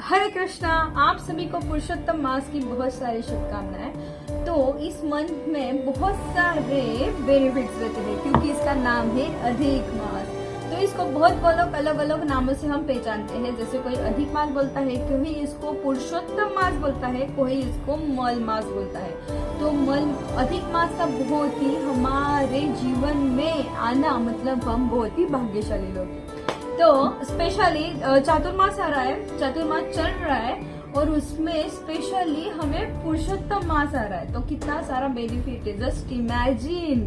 हरे कृष्णा। आप सभी को पुरुषोत्तम मास की बहुत सारी शुभकामनाएं। तो इस मंथ में बहुत सारे बेनिफिट्स रहते हैं क्योंकि इसका नाम है अधिक मास। तो इसको बहुत लोग अलग अलग नामों से हम पहचानते हैं। जैसे कोई अधिक मास बोलता है, कोई इसको पुरुषोत्तम मास बोलता है, कोई इसको मल मास बोलता है। तो अधिक मास का बहुत ही हमारे जीवन में आना मतलब हम बहुत ही भाग्यशाली लोग हैं। तो स्पेशली चातुर्मास आ रहा है, चातुर्मास चल रहा है और उसमें स्पेशली हमें पुरुषोत्तम मास आ रहा है। तो कितना सारा बेनिफिट है, जस्ट इमेजिन।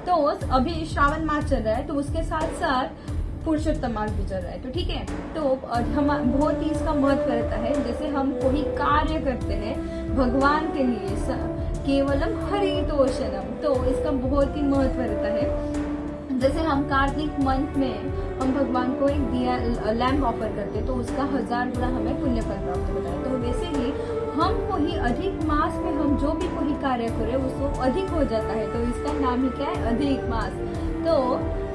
तो अभी श्रावण मास चल रहा है तो उसके साथ साथ पुरुषोत्तम मास भी चल रहा है। तो ठीक है, तो हम बहुत ही इसका महत्व रहता है। जैसे हम कोई कार्य करते हैं भगवान के लिए, केवलम हरितोषणम, तो इसका बहुत ही महत्व रहता है। जैसे हम कार्तिक मंथ में हम भगवान को एक दिया लैम्प ऑफर करते हैं तो उसका 1000 गुना हमें पुण्य फल प्राप्त होता है। तो वैसे ही हम कोई अधिक मास में हम जो भी कोई कार्य करें उसको अधिक हो जाता है। तो इसका नाम ही क्या है, अधिक मास। तो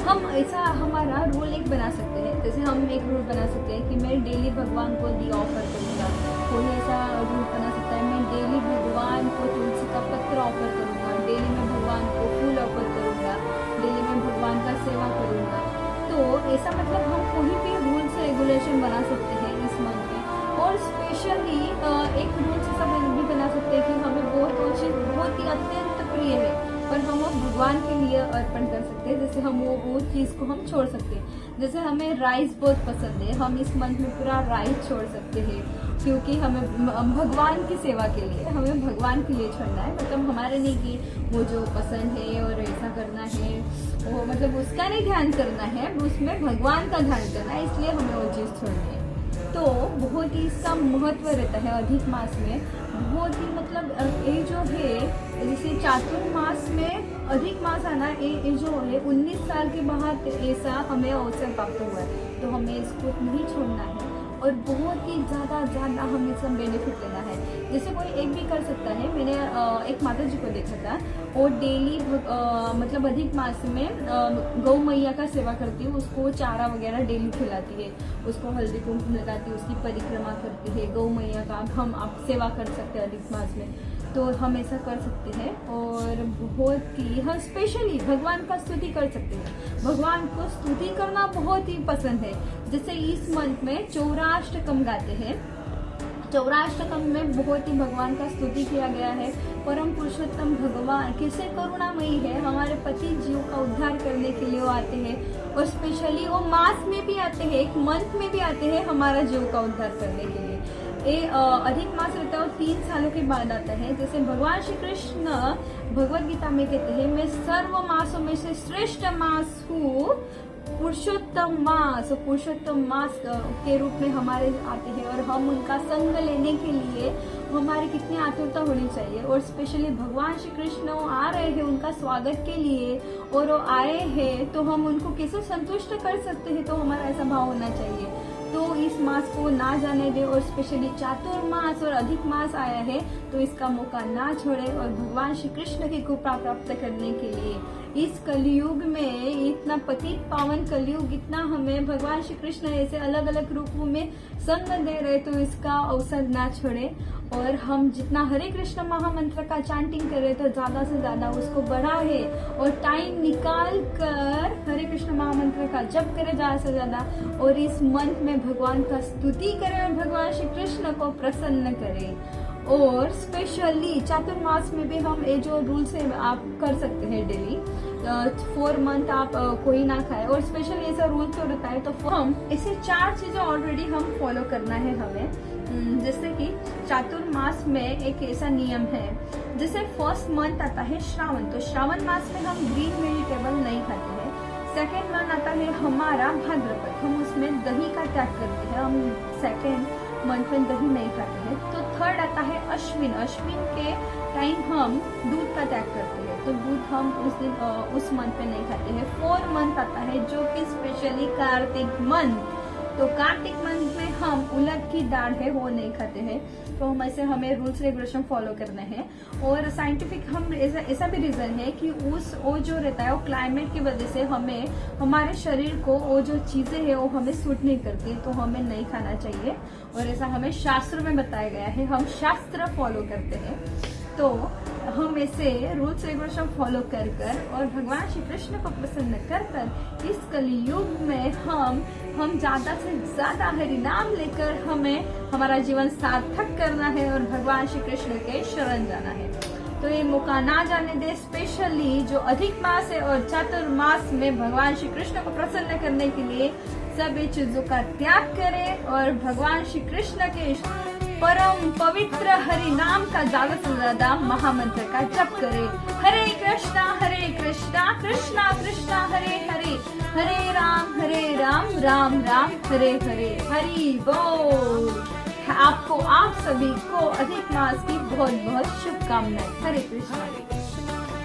हम ऐसा हमारा रूल एक बना सकते हैं। जैसे हम एक रूल बना सकते हैं कि मैं डेली भगवान को दिया ऑफर करूंगा। कोई ऐसा रूल बना सकता है मैं डेली भगवान को तुलसी का पत्र ऑफर करूंगा, डेली मैं भगवान को फूल ऑफर करूंगा, डेली मैं भगवान का सेवा करूंगा। तो ऐसा मतलब हम कोई भी रूल्स रेगुलेशन बना सकते हैं इस मंथ में। और स्पेशली एक रूल्स ऐसा भी बना सकते हैं कि हमें वो चीज बहुत ही अत्यंत प्रिय है पर हम वो भगवान के लिए अर्पण कर सकते हैं। जैसे हम वो चीज को हम छोड़ सकते हैं। जैसे हमें राइस बहुत पसंद है, हम इस मंथ में पूरा राइस छोड़ सकते हैं क्योंकि हमें भगवान की सेवा के लिए, हमें भगवान के लिए छोड़ना है। मतलब हमारे नहीं कि वो जो पसंद है और ऐसा करना है, वो मतलब उसका नहीं ध्यान करना है, उसमें भगवान का ध्यान करना है, इसलिए हमें वो चीज़ छोड़नी है। तो बहुत ही इसका महत्व रहता है अधिक मास में। बहुत ही मतलब ये जो है जैसे चातुर्मास में अधिक मास आना, ये जो है 19 साल के बाद ऐसा हमें अवसर प्राप्त हुआ है। तो हमें इसको नहीं छोड़ना है और बहुत ही ज़्यादा हमें इसका बेनिफिट लेना है। जैसे कोई एक भी कर सकता है। मैंने एक माता जी को देखा था, वो डेली मतलब अधिक मास में गौ मैया का सेवा करती है, उसको चारा वगैरह डेली खिलाती है, उसको हल्दी कुमकुम लगाती है, उसकी परिक्रमा करती है। गौ मैया का हम आप सेवा कर सकते हैं अधिक मास में, तो हम ऐसा कर सकते हैं। और बहुत ही हम स्पेशली भगवान का स्तुति कर सकते हैं। भगवान को स्तुति करना बहुत ही पसंद है। जैसे इस मंथ में चौराष्टकम गाते हैं। चौराष्टकम में बहुत ही भगवान का स्तुति किया गया है। परम पुरुषोत्तम भगवान कैसे करुणामयी है, हमारे पति जीव का उद्धार करने के लिए वो आते हैं और स्पेशली वो मास में भी आते हैं, एक मंथ में भी आते हैं हमारा जीव का उद्धार करने के लिए। ये अधिक मास रहता है और 3 सालों के बाद आता है। जैसे भगवान श्री कृष्ण भगवद गीता में कहते हैं मैं सर्व मासों में से श्रेष्ठ मास हूँ, पुरुषोत्तम मास। पुरुषोत्तम मास के रूप में हमारे आते हैं और हम उनका संग लेने के लिए हमारी कितनी आतुरता होनी चाहिए। और स्पेशली भगवान श्री कृष्ण आ रहे हैं उनका स्वागत के लिए और वो आए हैं तो हम उनको कैसे संतुष्ट कर सकते हैं, तो हमारा ऐसा भाव होना चाहिए। तो इस मास को ना जाने दे और स्पेशली चातुर्मास और अधिक मास आया है तो इसका मौका ना छोड़े और भगवान श्री कृष्ण की कृपा प्राप्त करने के लिए इस कलयुग में, इतना पतित पावन कलयुग, इतना हमें भगवान श्री कृष्ण ऐसे अलग अलग रूपों में संग दे रहे, तो इसका अवसर ना छोड़े। और हम जितना हरे कृष्ण महामंत्र का चैंटिंग करें तो ज्यादा से ज्यादा उसको बढ़ाए और टाइम निकाल कर हरे कृष्ण महामंत्र का जप करें ज्यादा से ज्यादा। और इस मंथ में भगवान का स्तुति करें और भगवान श्री कृष्ण को प्रसन्न करें। और स्पेशली चातुर्मास में भी हम ये जो रूल्स है आप कर सकते हैं डेली 4 मंथ आप कोई ना खाए। और स्पेशली ऐसा रूल तो रहता है तो हम ऐसे 4 चीजें ऑलरेडी हम फॉलो करना है हमें। जैसे कि चातुर्मास में एक ऐसा नियम है, जैसे फर्स्ट मंथ आता है श्रावण, तो श्रावण मास में हम ग्रीन वेजिटेबल नहीं खाते हैं। सेकेंड मंथ आता है हमारा भाद्रपद, हम उसमें दही का त्याग करते हैं, हम सेकेंड मंथ में दही नहीं खाते हैं। तो थर्ड आता है अश्विन, अश्विन के टाइम हम दूध का त्याग करते हैं, तो दूध हम उस दिन उस मंथ में नहीं खाते हैं। 4 मंथ आता है जो कि स्पेशली कार्तिक मंथ, तो कार्तिक मंथ में हम उलट की दाल है वो नहीं खाते हैं, तो हम ऐसे हमें रूल्स रेगुलेशन फॉलो करने हैं। और साइंटिफिक हम ऐसा भी रीजन है कि वो जो रहता है वो क्लाइमेट की वजह से हमें हमारे शरीर को वो जो चीजें है वो हमें सूट नहीं करती, तो हमें नहीं खाना चाहिए। और ऐसा हमें शास्त्र में बताया गया है, हम शास्त्र फॉलो करते हैं। तो हम ऐसे रूल्स रेगुलेशन फॉलो कर और भगवान श्री कृष्ण को प्रसन्न कर इस कलयुग में हम ज्यादा से ज्यादा हरि नाम लेकर हमें हमारा जीवन सार्थक करना है और भगवान श्री कृष्ण के शरण जाना है। तो ये मौका ना जाने दे, स्पेशली जो अधिक मास है और चातुर्मास में भगवान श्री कृष्ण को प्रसन्न करने के लिए सभी चीजों का त्याग करें और भगवान श्री कृष्ण के परम पवित्र हरि नाम का ज्यादा से ज्यादा महामंत्र का जप करें। हरे कृष्णा कृष्णा कृष्णा हरे हरे, हरे राम राम राम हरे हरे। हरि बोल। आपको आप सभी को अधिक मास की बहुत बहुत शुभकामनाएं। हरे कृष्णा।